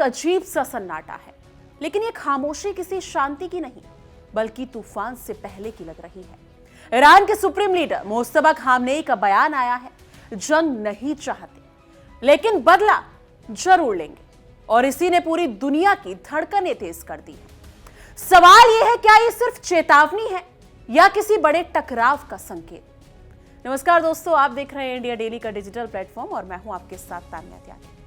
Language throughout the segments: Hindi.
एक अजीब सा सन्नाटा है, लेकिन ये खामोशी किसी शांति की नहीं बल्कि तूफान से पहले की लग रही है। ईरान के सुप्रीम लीडर मुस्तफा खामनेई का बयान आया है, जंग नहीं चाहते लेकिन बदला जरूर लेंगे, और इसी ने पूरी दुनिया की धड़कनें तेज कर दी है। सवाल यह है, क्या ये सिर्फ चेतावनी है या किसी बड़े टकराव का संकेत? नमस्कार दोस्तों, आप देख रहे हैं इंडिया डेली का डिजिटल प्लेटफॉर्म और मैं हूं आपके साथ तान्या त्यागी।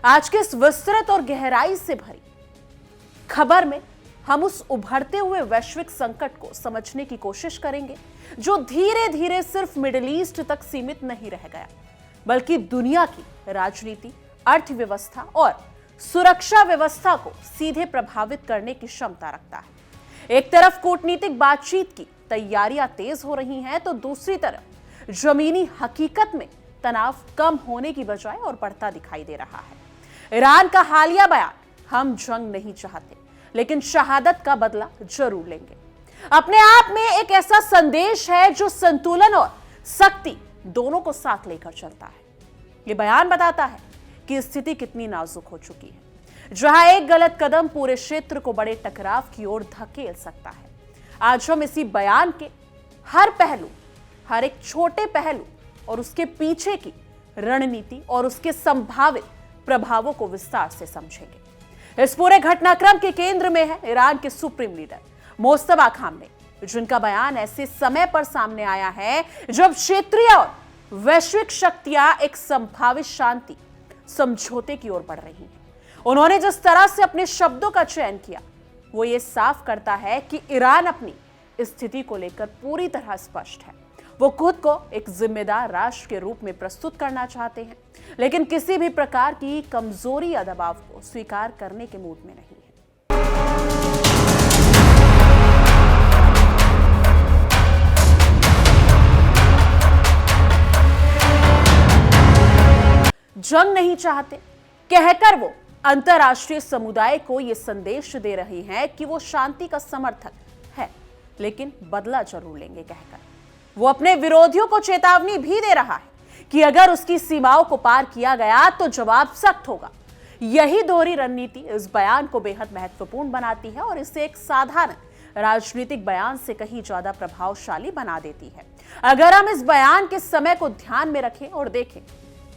आज के इस विस्तृत और गहराई से भरी खबर में हम उस उभरते हुए वैश्विक संकट को समझने की कोशिश करेंगे जो धीरे धीरे सिर्फ मिडिल ईस्ट तक सीमित नहीं रह गया, बल्कि दुनिया की राजनीति, अर्थव्यवस्था और सुरक्षा व्यवस्था को सीधे प्रभावित करने की क्षमता रखता है। एक तरफ कूटनीतिक बातचीत की तैयारियां तेज हो रही हैं, तो दूसरी तरफ जमीनी हकीकत में तनाव कम होने की बजाय और बढ़ता दिखाई दे रहा है। ईरान का हालिया बयान, हम जंग नहीं चाहते लेकिन शहादत का बदला जरूर लेंगे, अपने आप में एक ऐसा संदेश है जो संतुलन और सख्ती दोनों को साथ लेकर चलता है। यह बयान बताता है कि स्थिति कितनी नाजुक हो चुकी है, जहां एक गलत कदम पूरे क्षेत्र को बड़े टकराव की ओर धकेल सकता है। आज हम इसी बयान के हर पहलू, हर एक छोटे पहलू और उसके पीछे की रणनीति और उसके संभावित प्रभावों को विस्तार से समझेंगे। इस पूरे घटनाक्रम के केंद्र में है ईरान के सुप्रीम लीडर मुस्तफा खामनेई, जिनका बयान ऐसे समय पर सामने आया है जब क्षेत्रीय और वैश्विक शक्तियां एक संभावित शांति समझौते की ओर बढ़ रही हैं। उन्होंने जिस तरह से अपने शब्दों का चयन किया, वो ये साफ करता है कि ईरान अपनी स्थिति को लेकर पूरी तरह स्पष्ट है। वो खुद को एक जिम्मेदार राष्ट्र के रूप में प्रस्तुत करना चाहते हैं, लेकिन किसी भी प्रकार की कमजोरी या दबाव को स्वीकार करने के मूड में नहीं है। जंग नहीं चाहते कहकर वो अंतर्राष्ट्रीय समुदाय को यह संदेश दे रही हैं कि वो शांति का समर्थक है, लेकिन बदला जरूर लेंगे कहकर वो अपने विरोधियों को चेतावनी भी दे रहा है कि अगर उसकी सीमाओं को पार किया गया तो जवाब सख्त होगा। यही दोहरी रणनीति इस बयान को बेहद महत्वपूर्ण बनाती है और इसे एक साधारण राजनीतिक बयान से कहीं ज्यादा प्रभावशाली बना देती है। अगर हम इस बयान के समय को ध्यान में रखें और देखें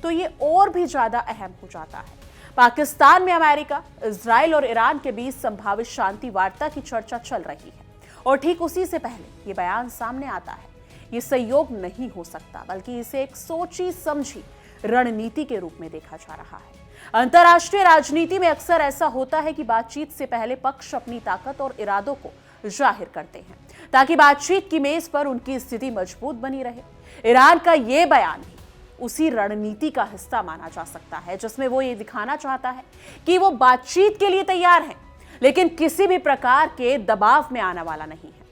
तो ये और भी ज्यादा अहम हो जाता है। पाकिस्तान में अमेरिका, इजराइल और ईरान के बीच संभावित शांति वार्ता की चर्चा चल रही है, और ठीक उसी से पहले ये बयान सामने आता है। ये सहयोग नहीं हो सकता, बल्कि इसे एक सोची समझी रणनीति के रूप में देखा जा रहा है। अंतर्राष्ट्रीय राजनीति में अक्सर ऐसा होता है कि बातचीत से पहले पक्ष अपनी ताकत और इरादों को जाहिर करते हैं ताकि बातचीत की मेज पर उनकी स्थिति मजबूत बनी रहे। ईरान का यह बयान भी उसी रणनीति का हिस्सा माना जा सकता है, जिसमें वो ये दिखाना चाहता है कि वो बातचीत के लिए तैयार है, लेकिन किसी भी प्रकार के दबाव में आने वाला नहीं है।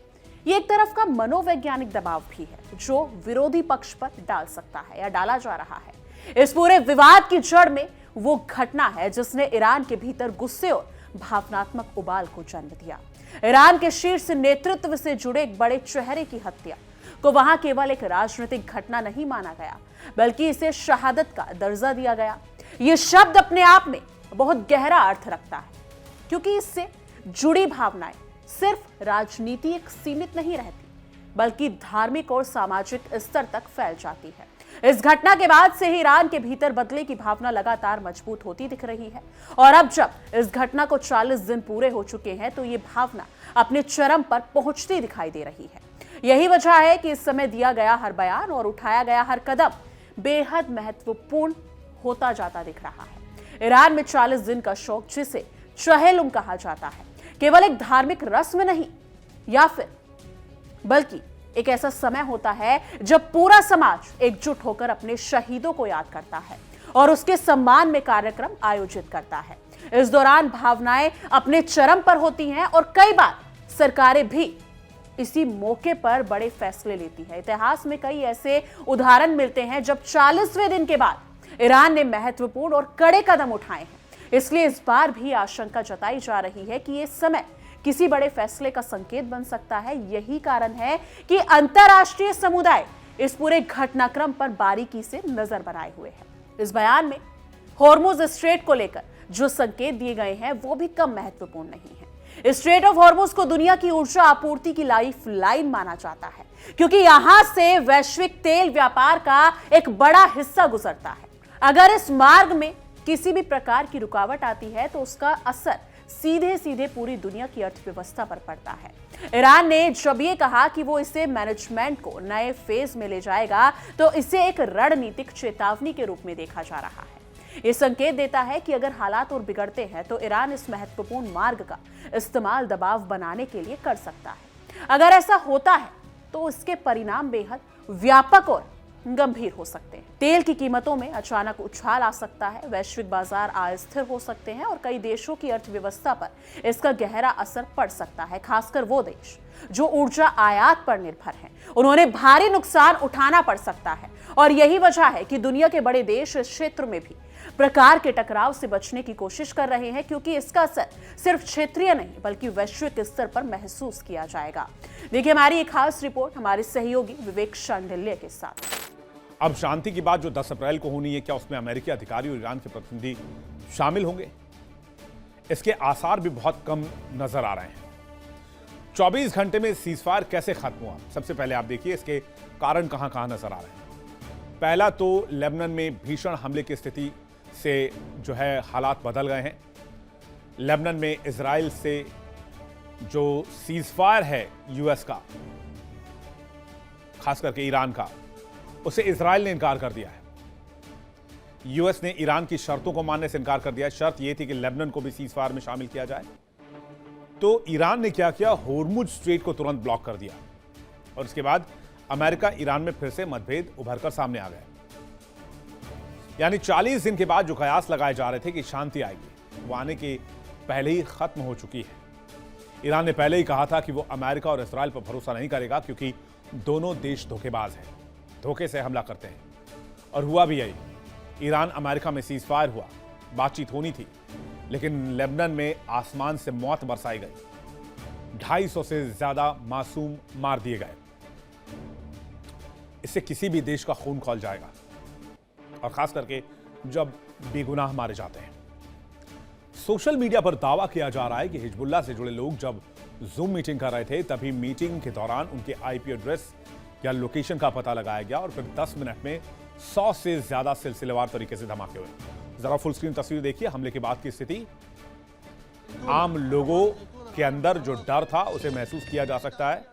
ये एक तरफ का मनोवैज्ञानिक दबाव भी है जो विरोधी पक्ष पर डाल सकता है या डाला जा रहा है। इस पूरे विवाद की जड़ में वो घटना है जिसने ईरान के भीतर गुस्से और भावनात्मक उबाल को जन्म दिया। ईरान के शीर्ष नेतृत्व से जुड़े एक बड़े चेहरे की हत्या को वहां केवल एक राजनीतिक घटना नहीं माना गया, बल्कि इसे शहादत का दर्जा दिया गया। यह शब्द अपने आप में बहुत गहरा अर्थ रखता है, क्योंकि इससे जुड़ी भावनाएं सिर्फ राजनीतिक सीमित नहीं रहती, बल्कि धार्मिक और सामाजिक स्तर तक फैल जाती है। इस घटना के बाद से ही ईरान के भीतर बदले की भावना लगातार मजबूत होती दिख रही है, और अब जब इस घटना को 40 दिन पूरे हो चुके हैं तो ये भावना अपने चरम पर पहुंचती दिखाई दे रही है। यही वजह है कि इस समय दिया गया हर बयान और उठाया गया हर कदम बेहद महत्वपूर्ण होता जाता दिख रहा है। ईरान में 40 दिन का शोक, जिसे चहेलुम कहा जाता है, केवल एक धार्मिक रस्म नहीं या फिर बल्कि एक ऐसा समय होता है जब पूरा समाज एकजुट होकर अपने शहीदों को याद करता है और उसके सम्मान में कार्यक्रम आयोजित करता है। इस दौरान भावनाएं अपने चरम पर होती हैं और कई बार सरकारें भी इसी मौके पर बड़े फैसले लेती है। इतिहास में कई ऐसे उदाहरण मिलते हैं जब 40वें दिन के बाद ईरान ने महत्वपूर्ण और कड़े कदम उठाए हैं। इसलिए इस बार भी आशंका जताई जा रही है कि यह समय किसी बड़े फैसले का संकेत बन सकता है। यही कारण है कि अंतर्राष्ट्रीय समुदाय इस पूरे घटनाक्रम पर बारीकी से नजर बनाए हुए है। इस बयान में हॉर्मुज स्ट्रेट को लेकर जो संकेत दिए गए हैं वो भी कम महत्वपूर्ण नहीं है। स्ट्रेट ऑफ हॉर्मुज को दुनिया की ऊर्जा आपूर्ति की लाइफ लाइन माना जाता है, क्योंकि यहां से वैश्विक तेल व्यापार का एक बड़ा हिस्सा गुजरता है। अगर इस मार्ग में किसी भी प्रकार की रुकावट आती है तो उसका असर सीधे सीधे पूरी दुनिया की अर्थव्यवस्था पर पड़ता है। ईरान ने जब ये कहा कि वो इसे मैनेजमेंट को नए फेज में ले जाएगा, तो इसे एक रणनीतिक चेतावनी के रूप में देखा जा रहा है। ये संकेत देता है कि अगर हालात और बिगड़ते हैं तो ईरान इस महत्वपूर्ण मार्ग का इस्तेमाल दबाव बनाने के लिए कर सकता है। अगर ऐसा होता है तो इसके परिणाम बेहद व्यापक और गंभीर हो सकते हैं। तेल की कीमतों में अचानक उछाल आ सकता है, वैश्विक बाजार अस्थिर हो सकते हैं और कई देशों की अर्थव्यवस्था पर इसका गहरा असर पड़ सकता है। खासकर वो देश जो ऊर्जा आयात पर निर्भर हैं, उन्होंने भारी नुकसान उठाना पड़ सकता है। और यही वजह है कि दुनिया के बड़े देश इस क्षेत्र में भी प्रकार के टकराव से बचने की कोशिश कर रहे हैं, क्योंकि इसका असर सिर्फ क्षेत्रीय नहीं बल्कि वैश्विक स्तर पर महसूस किया जाएगा। देखिए हमारी एक खास रिपोर्ट हमारे सहयोगी विवेक शांडिल्य के साथ। अब शांति की बात जो 10 अप्रैल को होनी है, क्या उसमें अमेरिकी अधिकारी और ईरान के प्रतिनिधि शामिल होंगे? इसके आसार भी बहुत कम नजर आ रहे हैं। 24 घंटे में सीजफायर कैसे खत्म हुआ? सबसे पहले आप देखिए इसके कारण कहां कहां नजर आ रहे हैं। पहला तो लेबनान में भीषण हमले की स्थिति से जो है हालात बदल गए हैं। लेबनान में इजराइल से जो सीजफायर है यूएस का, खास करके ईरान का, उसे इजराइल ने इनकार कर दिया है। यूएस ने ईरान की शर्तों को मानने से इनकार कर दिया है। शर्त यह थी कि लेबनान को भी सीजफायर में शामिल किया जाए। तो ईरान ने क्या किया, होर्मुज स्ट्रेट को तुरंत ब्लॉक कर दिया और इसके बाद अमेरिका ईरान में फिर से मतभेद उभरकर सामने आ गए। यानी 40 दिन के बाद जो कयास लगाए जा रहे थे कि शांति आएगी, वो आने के पहले ही खत्म हो चुकी है। ईरान ने पहले ही कहा था कि वो अमेरिका और इजराइल पर भरोसा नहीं करेगा, क्योंकि दोनों देश धोखेबाज हैं, धोखे से हमला करते हैं। और हुआ भी यही। ईरान अमेरिका में सीजफायर हुआ, बातचीत होनी थी, लेकिन लेबनान में आसमान से मौत बरसाई गई। 250 से ज्यादा मासूम मार दिए गए। इससे किसी भी देश का खून खौल जाएगा, और खास करके जब बेगुनाह मारे जाते हैं। सोशल मीडिया पर दावा किया जा रहा है कि हिजबुल्लाह से जुड़े लोग जब जूम मीटिंग कर रहे थे, तभी मीटिंग के दौरान उनके आईपी एड्रेस या लोकेशन का पता लगाया गया और फिर 10 मिनट में 100 से ज्यादा सिलसिलेवार तरीके से धमाके हुए। जरा फुल स्क्रीन तस्वीर देखिए। हमले के बाद की स्थिति, आम लोगों के अंदर जो डर था उसे महसूस किया जा सकता है।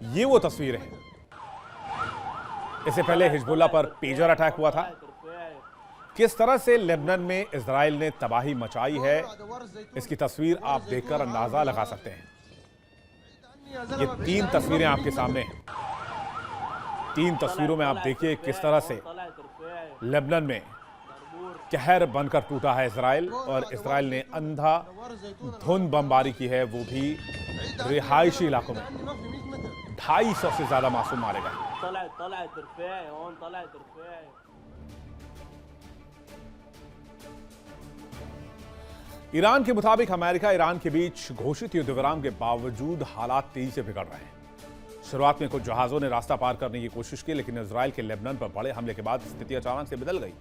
ये वो तस्वीर है। इससे पहले हिजबुल्लाह पर पेजर अटैक हुआ था। किस तरह से लेबनान में इजराइल ने तबाही मचाई है, इसकी तस्वीर आप देखकर अंदाजा लगा सकते हैं। ये 3 तस्वीरें आपके सामने हैं। 3 तस्वीरों में आप देखिए किस तरह से लेबनान में कहर बनकर टूटा है इजराइल, और इजराइल ने अंधा धुंध बमबारी की है, वो भी रिहायशी इलाकों में। 250 से ज्यादा मासूम मारे गए। ईरान के मुताबिक अमेरिका ईरान के बीच घोषित युद्ध विराम के बावजूद हालात तेजी से बिगड़ रहे हैं। शुरुआत में कुछ जहाजों ने रास्ता पार करने की कोशिश की, लेकिन इजराइल के लेबनान पर बड़े हमले के बाद स्थिति अचानक से बदल गई,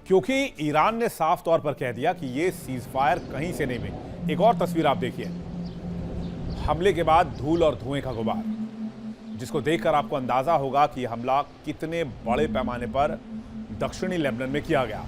क्योंकि ईरान ने साफ तौर पर कह दिया कि यह सीजफायर कहीं से नहीं मिली। एक और तस्वीर आप देखिए, हमले के बाद धूल और धुएं का गुबार, जिसको देखकर आपको अंदाजा होगा कि यह हमला कितने बड़े पैमाने पर दक्षिणी लेबनान में किया गया।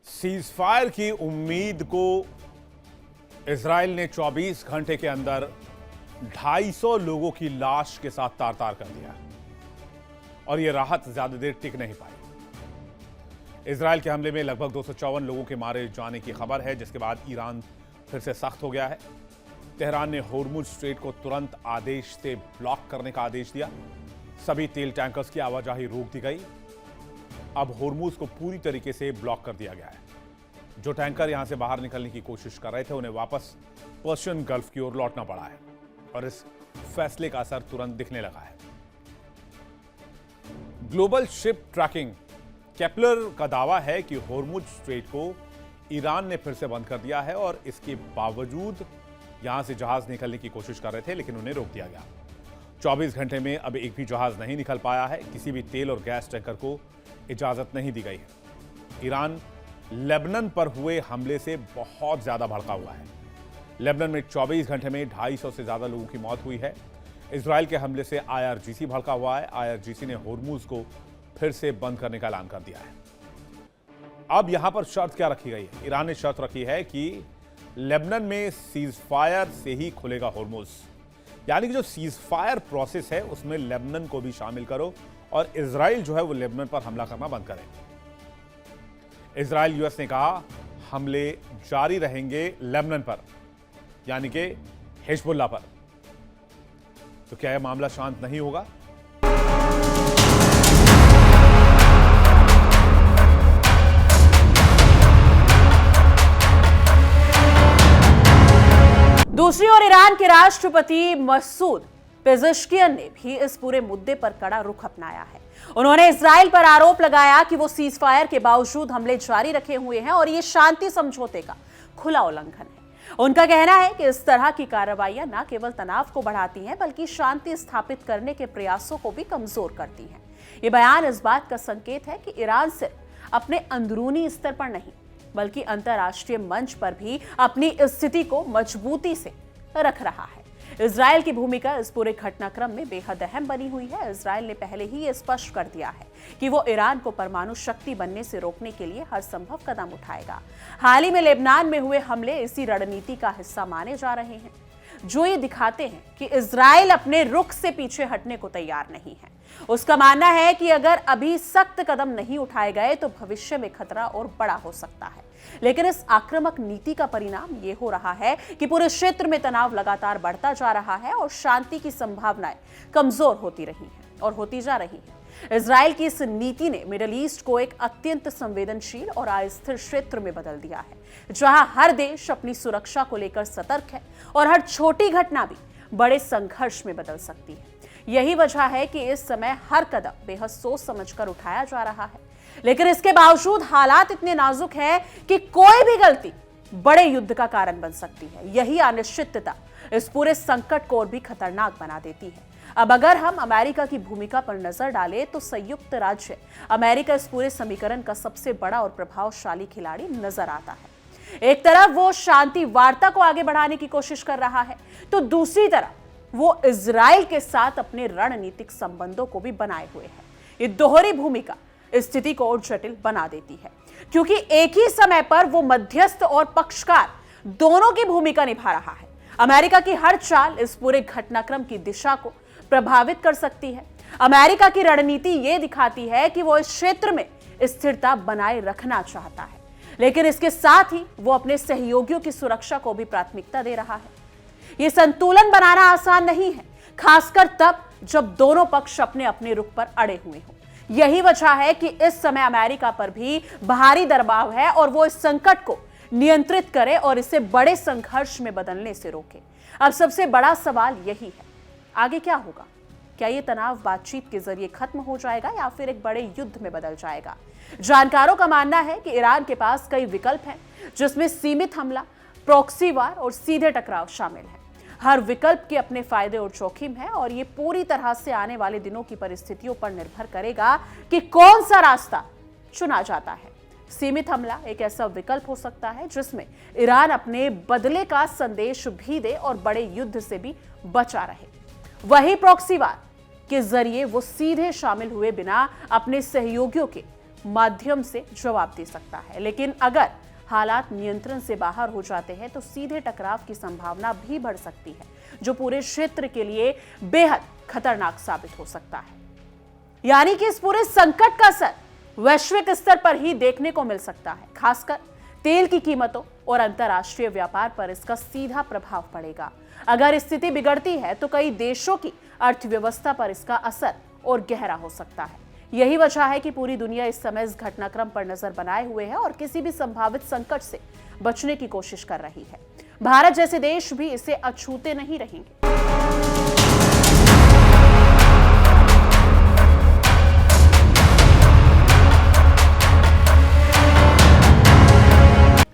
सीजफायर की उम्मीद को इजराइल ने 24 घंटे के अंदर 250 लोगों की लाश के साथ तार तार कर दिया, और यह राहत ज्यादा देर टिक नहीं पाई। इजराइल के हमले में लगभग 254 लोगों के मारे जाने की खबर है, जिसके बाद ईरान फिर से सख्त हो गया है। तेहरान ने होर्मुज स्ट्रेट को तुरंत आदेश से ब्लॉक करने का आदेश दिया। सभी तेल टैंकर्स की आवाजाही रोक दी गई। अब होर्मुज को पूरी तरीके से ब्लॉक कर दिया गया है। जो टैंकर यहां से बाहर निकलने की कोशिश कर रहे थे उन्हें वापस पर्शियन गल्फ की ओर लौटना पड़ा है और इस फैसले का असर तुरंत दिखने लगा है। ग्लोबल शिप ट्रैकिंग केपलर का दावा है कि होर्मुज स्ट्रेट को ईरान ने फिर से बंद कर दिया है और इसके बावजूद यहां से जहाज निकलने की कोशिश कर रहे थे लेकिन उन्हें रोक दिया गया। 24 घंटे में अब एक भी जहाज नहीं निकल पाया है। किसी भी तेल और गैस टैंकर को इजाजत नहीं दी गई है। ईरान लेबनान पर हुए हमले से बहुत ज्यादा भड़का हुआ है। लेबनान में 24 घंटे में 250 से ज्यादा लोगों की मौत हुई है। इजराइल के हमले से IRGC भड़का हुआ है। IRGC ने होर्मुज को फिर से बंद करने का ऐलान कर दिया है। अब यहां पर शर्त क्या रखी गई है? ईरान ने शर्त रखी है कि लेबनान में सीज फायर से ही खुलेगा होर्मुज, यानी कि जो सीज फायर प्रोसेस है उसमें लेबनान को भी शामिल करो और इजराइल जो है वो लेबनान पर हमला करना बंद करे। इजराइल US ने कहा हमले जारी रहेंगे लेबनान पर, यानी कि हिजबुल्लाह पर। तो क्या यह मामला शांत नहीं होगा? दूसरी ओर ईरान के राष्ट्रपति मसूद पेजेश्कियन ने भी इस पूरे मुद्दे पर कड़ा रुख अपनाया है। उन्होंने इजराइल पर आरोप लगाया कि वो सीज फायर के बावजूद हमले जारी रखे हुए हैं और ये शांति समझौते का खुला उल्लंघन है। उनका कहना है कि इस तरह की कार्रवाइयां न केवल तनाव को बढ़ाती हैं बल्कि शांति स्थापित करने के प्रयासों को भी कमजोर करती हैं। ये बयान इस बात का संकेत है कि ईरान सिर्फ अपने अंदरूनी स्तर पर नहीं बल्कि अंतर्राष्ट्रीय मंच पर भी अपनी स्थिति को मजबूती से रख रहा है। इजराइल की भूमिका इस पूरे घटनाक्रम में बेहद अहम बनी हुई है। इजराइल ने पहले ही ये स्पष्ट कर दिया है कि वो ईरान को परमाणु शक्ति बनने से रोकने के लिए हर संभव कदम उठाएगा। हाल ही में लेबनान में हुए हमले इसी रणनीति का हिस्सा माने जा रहे हैं, जो ये दिखाते हैं कि इजराइल अपने रुख से पीछे हटने को तैयार नहीं है। उसका मानना है कि अगर अभी सख्त कदम नहीं उठाए गए तो भविष्य में खतरा और बड़ा हो सकता है। लेकिन इस आक्रामक नीति का परिणाम यह हो रहा है कि पूरे क्षेत्र में तनाव लगातार बढ़ता जा रहा है और शांति की संभावनाएं कमजोर होती रही हैं और होती जा रही हैं। इजराइल की इस नीति ने मिडिल ईस्ट को एक अत्यंत संवेदनशील और अस्थिर क्षेत्र में बदल दिया है, जहां हर देश अपनी सुरक्षा को लेकर सतर्क है और हर छोटी घटना भी बड़े संघर्ष में बदल सकती है। यही वजह है कि इस समय हर कदम बेहद सोच समझकर उठाया जा रहा है। लेकिन इसके बावजूद हालात इतने नाजुक हैं कि कोई भी गलती बड़े युद्ध का कारण बन सकती है। यही अनिश्चितता इस पूरे संकट को और भी खतरनाक बना देती है। अब अगर हम अमेरिका की भूमिका पर नजर डालें तो संयुक्त राज्य अमेरिका इस पूरे समीकरण का सबसे बड़ा और प्रभावशाली खिलाड़ी नजर आता है। एक तरफ वो शांति वार्ता को आगे बढ़ाने की कोशिश कर रहा है तो दूसरी तरफ वो इजराइल के साथ अपने रणनीतिक संबंधों को भी बनाए हुए है। ये दोहरी भूमिका स्थिति को और जटिल बना देती है, क्योंकि एक ही समय पर वो मध्यस्थ और पक्षकार दोनों की भूमिका निभा रहा है। अमेरिका की हर चाल इस पूरे घटनाक्रम की दिशा को प्रभावित कर सकती है। अमेरिका की रणनीति ये दिखाती है कि वो इस क्षेत्र में स्थिरता बनाए रखना चाहता है, लेकिन इसके साथ ही वो अपने सहयोगियों की सुरक्षा को भी प्राथमिकता दे रहा है। ये संतुलन बनाना आसान नहीं है, खासकर तब जब दोनों पक्ष अपने अपने रुख पर अड़े हुए हों। यही वजह है कि इस समय अमेरिका पर भी बाहरी दबाव है और वो इस संकट को नियंत्रित करे और इसे बड़े संघर्ष में बदलने से रोके। अब सबसे बड़ा सवाल यही है, आगे क्या होगा? क्या ये तनाव बातचीत के जरिए खत्म हो जाएगा या फिर एक बड़े युद्ध में बदल जाएगा? जानकारों का मानना है कि ईरान के पास कई विकल्प हैं, जिसमें सीमित हमला, प्रॉक्सी वार और सीधे टकराव शामिल है। हर विकल्प के अपने फायदे और जोखिम है और ये पूरी तरह से आने वाले दिनों की परिस्थितियों पर निर्भर करेगा कि कौन सा रास्ता चुना जाता है। सीमित हमला एक ऐसा विकल्प हो सकता है जिसमें ईरान अपने बदले का संदेश भी दे और बड़े युद्ध से भी बचा रहे। वही प्रॉक्सी वार के जरिए वो सीधे शामिल हुए बिना अपने सहयोगियों के माध्यम से जवाब दे सकता है। लेकिन अगर हालात नियंत्रण से बाहर हो जाते हैं तो सीधे टकराव की संभावना भी बढ़ सकती है, जो पूरे क्षेत्र के लिए बेहद खतरनाक साबित हो सकता है। यानी कि इस पूरे संकट का असर वैश्विक स्तर पर ही देखने को मिल सकता है। खासकर तेल की कीमतों और अंतर्राष्ट्रीय व्यापार पर इसका सीधा प्रभाव पड़ेगा। अगर स्थिति बिगड़ती है तो कई देशों की अर्थव्यवस्था पर इसका असर और गहरा हो सकता है। यही वजह है कि पूरी दुनिया इस समय इस घटनाक्रम पर नजर बनाए हुए है और किसी भी संभावित संकट से बचने की कोशिश कर रही है। भारत जैसे देश भी इसे अछूते नहीं रहेंगे।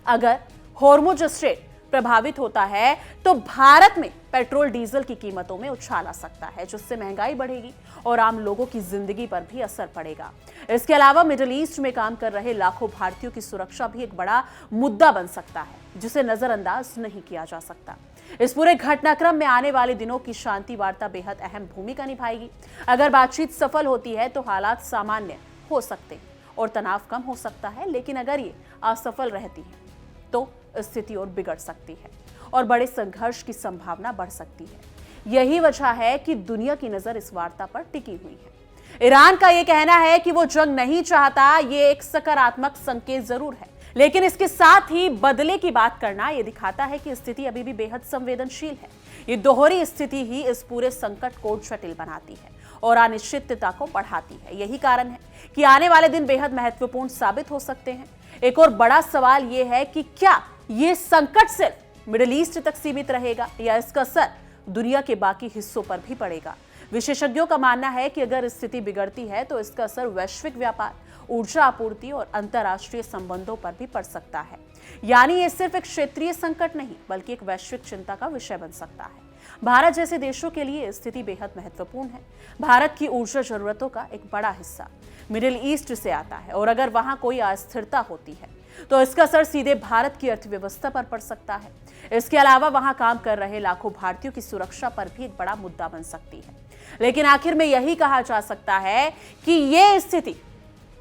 अगर हॉर्मुज स्ट्रेट प्रभावित होता है तो भारत में पेट्रोल डीजल की कीमतों में उछाल आ सकता है, जिससे महंगाई बढ़ेगी और आम लोगों की जिंदगी पर भी असर पड़ेगा। इसके अलावा मिडिल ईस्ट में काम कर रहे लाखों भारतीयों की सुरक्षा भी एक बड़ा मुद्दा बन सकता है, जिसे नजरअंदाज नहीं किया जा सकता। इस पूरे घटनाक्रम में आने वाले दिनों की शांति वार्ता बेहद अहम भूमिका निभाएगी। अगर बातचीत सफल होती है तो हालात सामान्य हो सकते हैं और तनाव कम हो सकता है, लेकिन अगर ये असफल रहती है तो स्थिति और बिगड़ सकती है और बड़े संघर्ष की संभावना बढ़ सकती है। यही वजह है कि दुनिया की नजर इस वार्ता पर टिकी हुई है। ईरान का यह कहना है कि वो जंग नहीं चाहता, ये एक सकारात्मक संकेत जरूर है, लेकिन इसके साथ ही बदले की बात करना यह दिखाता है कि स्थिति अभी भी बेहद संवेदनशील है। ये दोहरी स्थिति ही इस पूरे संकट को जटिल बनाती है और अनिश्चितता को बढ़ाती है। यही कारण है कि आने वाले दिन बेहद महत्वपूर्ण साबित हो सकते हैं। एक और बड़ा सवाल यह है कि क्या ये संकट सिर्फ मिडिल ईस्ट तक सीमित रहेगा या इसका असर दुनिया के बाकी हिस्सों पर भी पड़ेगा। विशेषज्ञों का मानना है कि अगर स्थिति बिगड़ती है तो इसका असर वैश्विक व्यापार, ऊर्जा आपूर्ति और अंतर्राष्ट्रीय संबंधों पर भी पड़ सकता है। यानी ये सिर्फ एक क्षेत्रीय संकट नहीं बल्कि एक वैश्विक चिंता का विषय बन सकता है। भारत जैसे देशों के लिए स्थिति बेहद महत्वपूर्ण है। भारत की ऊर्जा जरूरतों का एक बड़ा हिस्सा मिडिल ईस्ट से आता है और अगर वहां कोई अस्थिरता होती है तो इसका असर सीधे भारत की अर्थव्यवस्था पर पड़ सकता है। इसके अलावा वहां काम कर रहे लाखों भारतीयों की सुरक्षा पर भी एक बड़ा मुद्दा बन सकती है। लेकिन आखिर में यही कहा जा सकता है कि यह स्थिति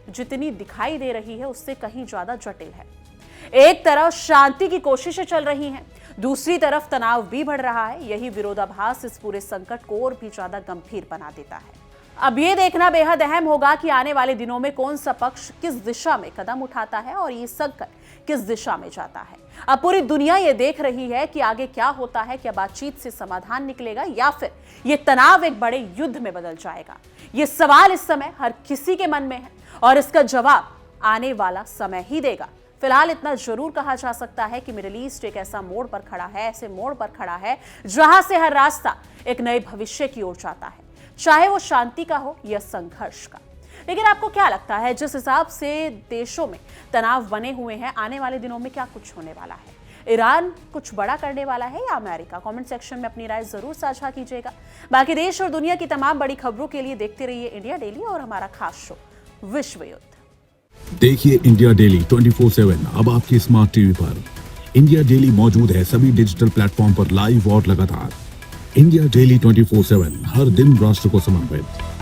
जितनी दिखाई दे रही है उससे कहीं ज्यादा जटिल है। एक तरफ शांति की कोशिशें चल रही हैं, दूसरी तरफ तनाव भी बढ़ रहा है। यही विरोधाभास इस पूरे संकट को और भी ज्यादा गंभीर बना देता है। अब ये देखना बेहद अहम होगा कि आने वाले दिनों में कौन सा पक्ष किस दिशा में कदम उठाता है और ये संकट किस दिशा में जाता है। अब पूरी दुनिया ये देख रही है कि आगे क्या होता है। क्या बातचीत से समाधान निकलेगा या फिर ये तनाव एक बड़े युद्ध में बदल जाएगा। ये सवाल इस समय हर किसी के मन में है और इसका जवाब आने वाला समय ही देगा। फिलहाल इतना जरूर कहा जा सकता है कि मिडिल ईस्ट एक ऐसा मोड़ पर खड़ा है, ऐसे मोड़ पर खड़ा है जहां से हर रास्ता एक नए भविष्य की ओर जाता है, चाहे वो शांति का हो या संघर्ष का। लेकिन आपको क्या लगता है, जिस हिसाब से देशों में तनाव बने हुए हैं, आने वाले दिनों में क्या कुछ होने वाला है? ईरान कुछ बड़ा करने वाला है या अमेरिका? कमेंट सेक्शन में अपनी राय जरूर साझा कीजिएगा। बाकी देश और दुनिया की तमाम बड़ी खबरों के लिए देखते रहिए इंडिया डेली और हमारा खास शो विश्व युद्ध। देखिए इंडिया डेली 24/7 अब आपकी स्मार्ट टीवी पर। इंडिया डेली मौजूद है सभी डिजिटल प्लेटफॉर्म पर लाइव और लगातार। इंडिया डेली 24/7 हर दिन राष्ट्र को समर्पित।